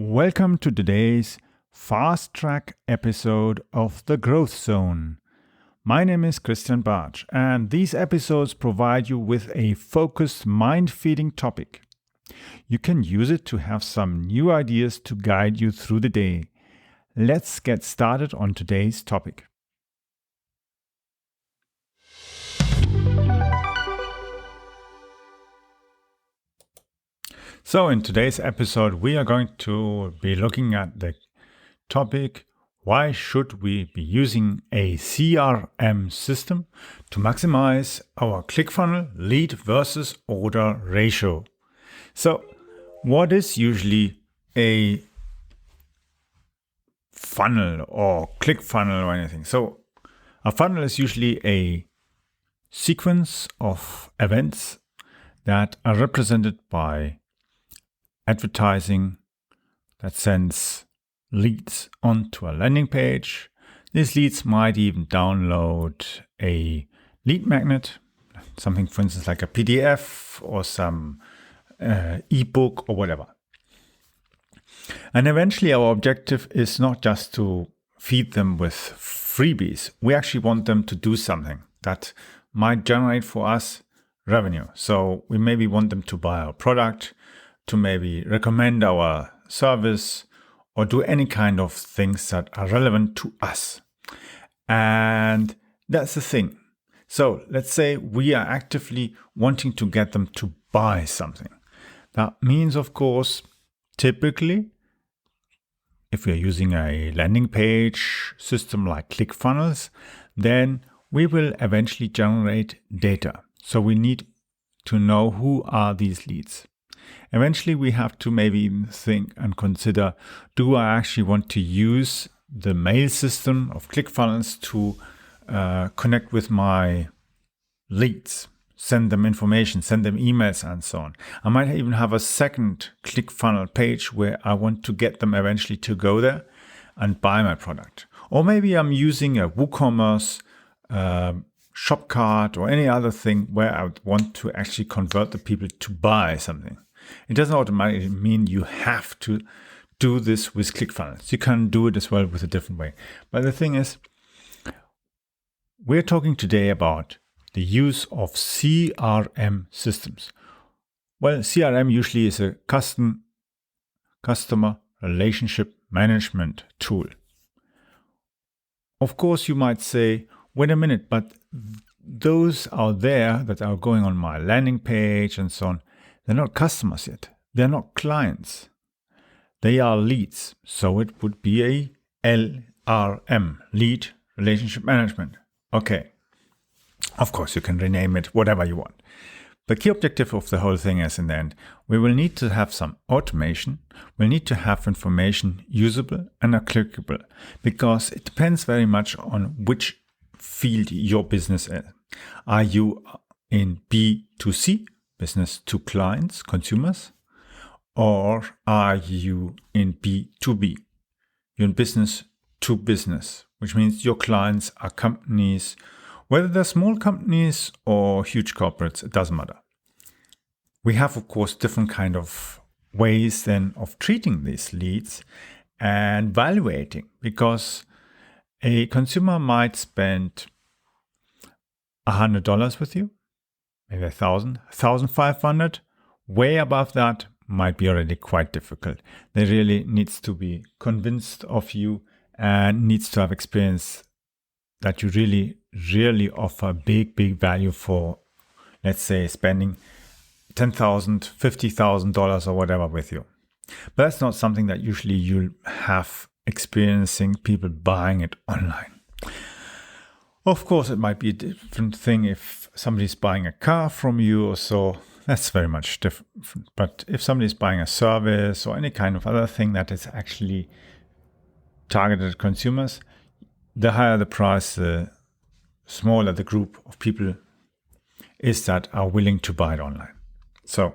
Welcome to today's fast track episode of The Growth Zone. My name is Christian Bartsch, and these episodes provide you with a focused, mind-feeding topic. You can use it to have some new ideas to guide you through the day. Let's get started on today's topic. So in today's episode, we are going to be looking at the topic, why should we be using a CRM system to maximize our ClickFunnel lead versus order ratio? So what is usually a funnel or ClickFunnel or anything? So a funnel is usually a sequence of events that are represented by advertising that sends leads onto a landing page. These leads might even download a lead magnet, something for instance like a PDF or some ebook or whatever. And eventually our objective is not just to feed them with freebies. We actually want them to do something that might generate for us revenue. So we maybe want them to buy our product, to maybe recommend our service, or do any kind of things that are relevant to us. And that's the thing. So let's say we are actively wanting to get them to buy something. That means, of course, typically, if we are using a landing page system like ClickFunnels, then we will eventually generate data. So we need to know who are these leads. Eventually, we have to maybe even think and consider, do I actually want to use the mail system of ClickFunnels to connect with my leads, send them information, send them emails and so on. I might even have a second ClickFunnel page where I want to get them eventually to go there and buy my product. Or maybe I'm using a WooCommerce shop cart or any other thing where I would want to actually convert the people to buy something. It doesn't automatically mean you have to do this with ClickFunnels. You can do it as well with a different way. But the thing is, we're talking today about the use of CRM systems. Well, CRM usually is a customer relationship management tool. Of course, you might say, wait a minute, but those out there that are going on my landing page and so on, they're not customers yet. They're not clients. They are leads. So it would be a LRM, lead relationship management. Okay. Of course, you can rename it whatever you want. The key objective of the whole thing is, in the end, we will need to have some automation. We'll need to have information usable and clickable, because it depends very much on which field your business is. Are you in B2C? Business to clients, consumers, or are you in B2B? You're in business to business, which means your clients are companies, whether they're small companies or huge corporates, it doesn't matter. We have, of course, different kind of ways then of treating these leads and evaluating, because a consumer might spend $100 with you, maybe 1,000, 1,500. Way above that might be already quite difficult. They really needs to be convinced of you and needs to have experience that you really offer big value for, let's say, spending $10,000, $50,000 or whatever with you. But that's not something that usually you'll have experiencing people buying it online. Of course, it might be a different thing if somebody's buying a car from you or so. That's very much different. But if somebody's buying a service or any kind of other thing that is actually targeted at consumers, the higher the price, the smaller the group of people is that are willing to buy it online. So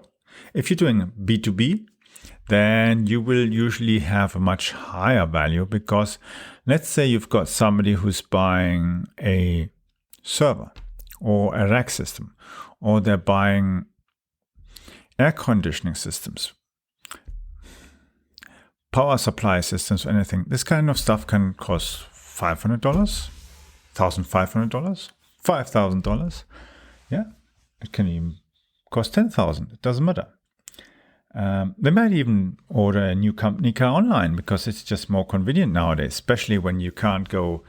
if you're doing B2B, then you will usually have a much higher value, because let's say you've got somebody who's buying a server or a rack system, or they're buying air conditioning systems. power supply systems or anything, this kind of stuff can cost $500, $1,500, $5,000. Yeah, it can even cost $10,000. It doesn't matter. They might even order a new company car online because it's just more convenient nowadays, especially when you can't go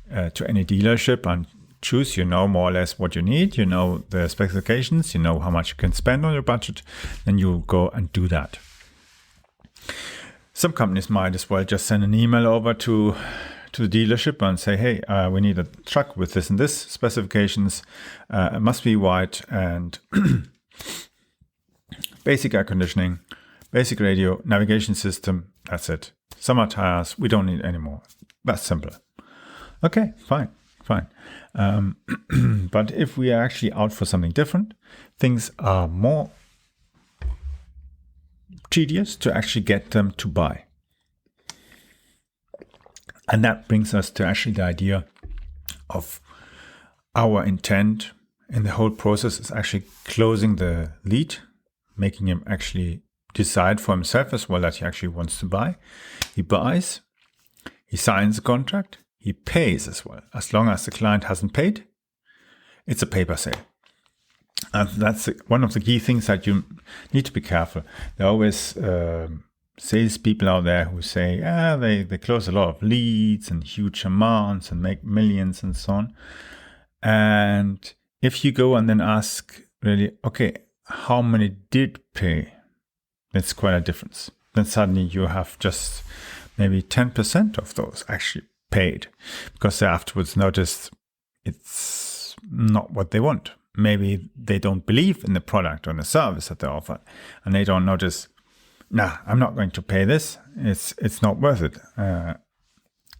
to any dealership and choose. You know more or less what you need. You know the specifications. You know how much you can spend on your budget. Then you go and do that. Some companies might as well just send an email over to the dealership and say, hey, we need a truck with this and this specifications. It must be white and basic air conditioning, basic radio, navigation system. That's it. Summer tires. We don't need any more. That's simple. Okay, fine. But if we are actually out for something different, things are more tedious to actually get them to buy. And that brings us to actually the idea of our intent in the whole process is actually closing the lead, making him actually decide for himself as well that he actually wants to buy. He buys, he signs a contract, he pays as well. As long as the client hasn't paid, it's a paper sale. And that's one of the key things that you need to be careful. There are always salespeople out there who say, they close a lot of leads and huge amounts and make millions and so on. And if you go and then ask really, okay, how many did pay? That's quite a difference. Then suddenly you have just maybe 10% of those actually paid because they afterwards noticed it's not what they want. Maybe they don't believe in the product or the service that they offer, and they don't notice, I'm not going to pay this. It's not worth it. I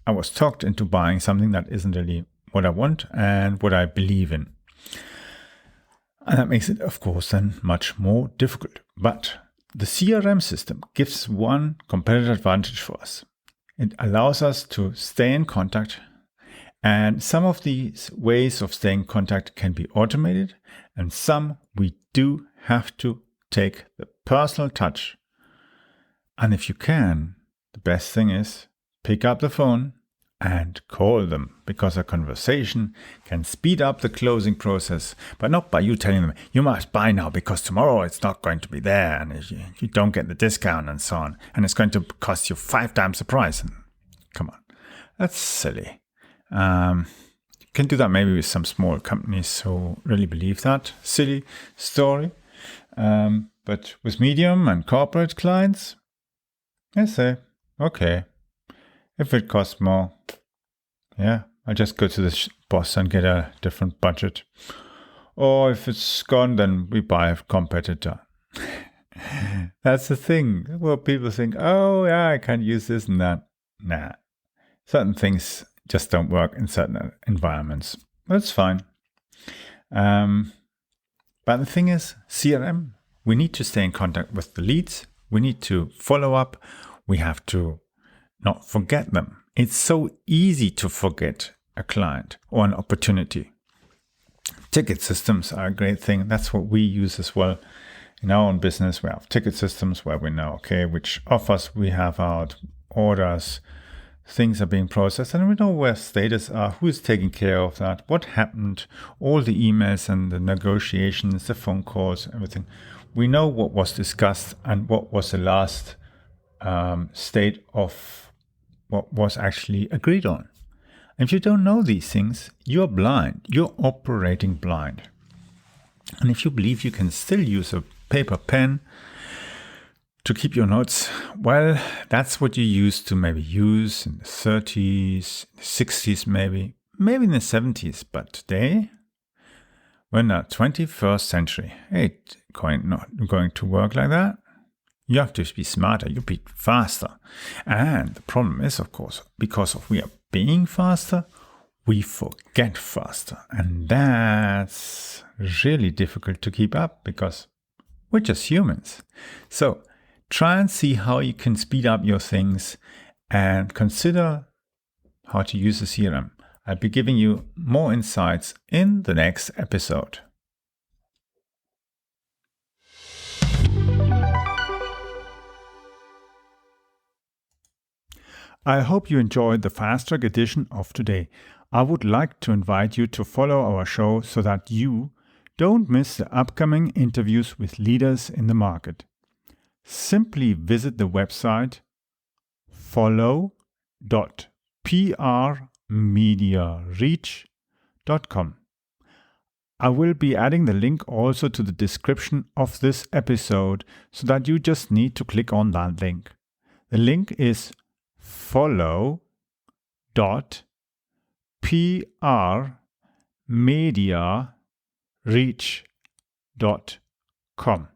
was talked into buying something that isn't really what I want and what I believe in. And that makes it, of course, then much more difficult. But the CRM system gives one competitive advantage for us. It allows us to stay in contact. And some of these ways of staying in contact can be automated, and some we do have to take the personal touch. And if you can, the best thing is pick up the phone and call them, because a conversation can speed up the closing process, but not by you telling them, you must buy now because tomorrow it's not going to be there and you don't get the discount and so on. And it's going to cost you 5 times the price. And come on, that's silly. You can do that maybe with some small companies who really believe that silly story. But with medium and corporate clients, I say, okay, if it costs more, I'll just go to the boss and get a different budget. Or if it's gone, then we buy a competitor. That's the thing. Well, people think, I can't use this and that. Nah, certain things just don't work in certain environments. That's fine. But the thing is, CRM, we need to stay in contact with the leads. We need to follow up. We have to not forget them. It's so easy to forget a client or an opportunity. Ticket systems are a great thing. That's what we use as well in our own business. We have ticket systems where we know, which offers we have out, orders, things are being processed, and we know where status are, who is taking care of that, what happened, all the emails and the negotiations, the phone calls, everything. We know what was discussed and what was the last state of what was actually agreed on. And if you don't know these things, you're blind. You're operating blind. And if you believe you can still use a paper pen to keep your notes, well, that's what you used to maybe use in the 30s, 60s maybe in the 70s. But today, we're in the 21st century. It's not going to work like that. You have to be smarter, you be faster. And the problem is, of course, because we are being faster, we forget faster. And that's really difficult to keep up because we're just humans. So try and see how you can speed up your things and consider how to use the CRM. I'll be giving you more insights in the next episode. I hope you enjoyed the fast track edition of today. I would like to invite you to follow our show so that you don't miss the upcoming interviews with leaders in the market. Simply visit the website follow.prmediareach.com. I will be adding the link also to the description of this episode so that you just need to click on that link. The link is follow.prmediareach.com.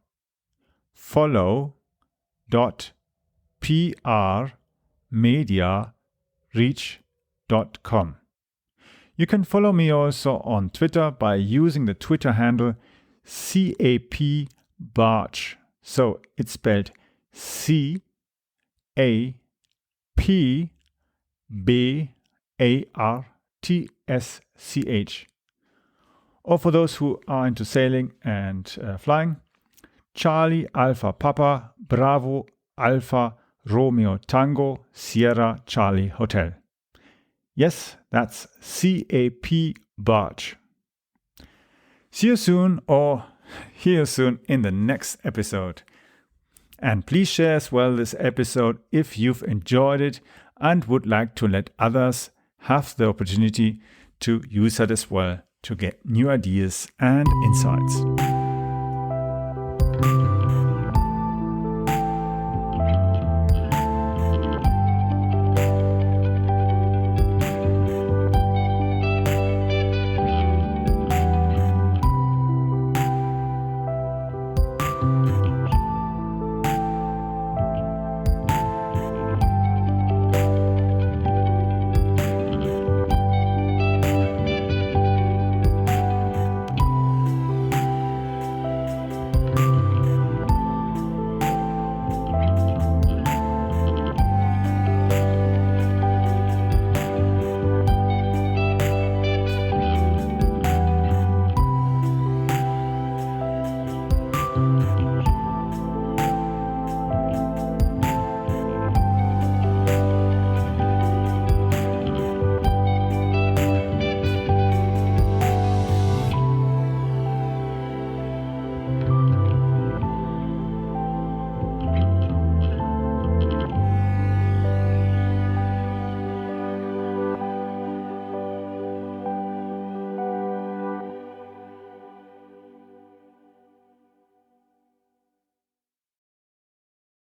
follow.prmediareach.com. You can follow me also on Twitter by using the Twitter handle CAPBarch. So it's spelled CAPBARTSCH. Or for those who are into sailing and flying, Charlie Alpha Papa Bravo Alpha Romeo Tango Sierra Charlie Hotel. Yes, that's CAP Barge. See you soon or hear you soon in the next episode. And please share as well this episode if you've enjoyed it and would like to let others have the opportunity to use it as well to get new ideas and insights.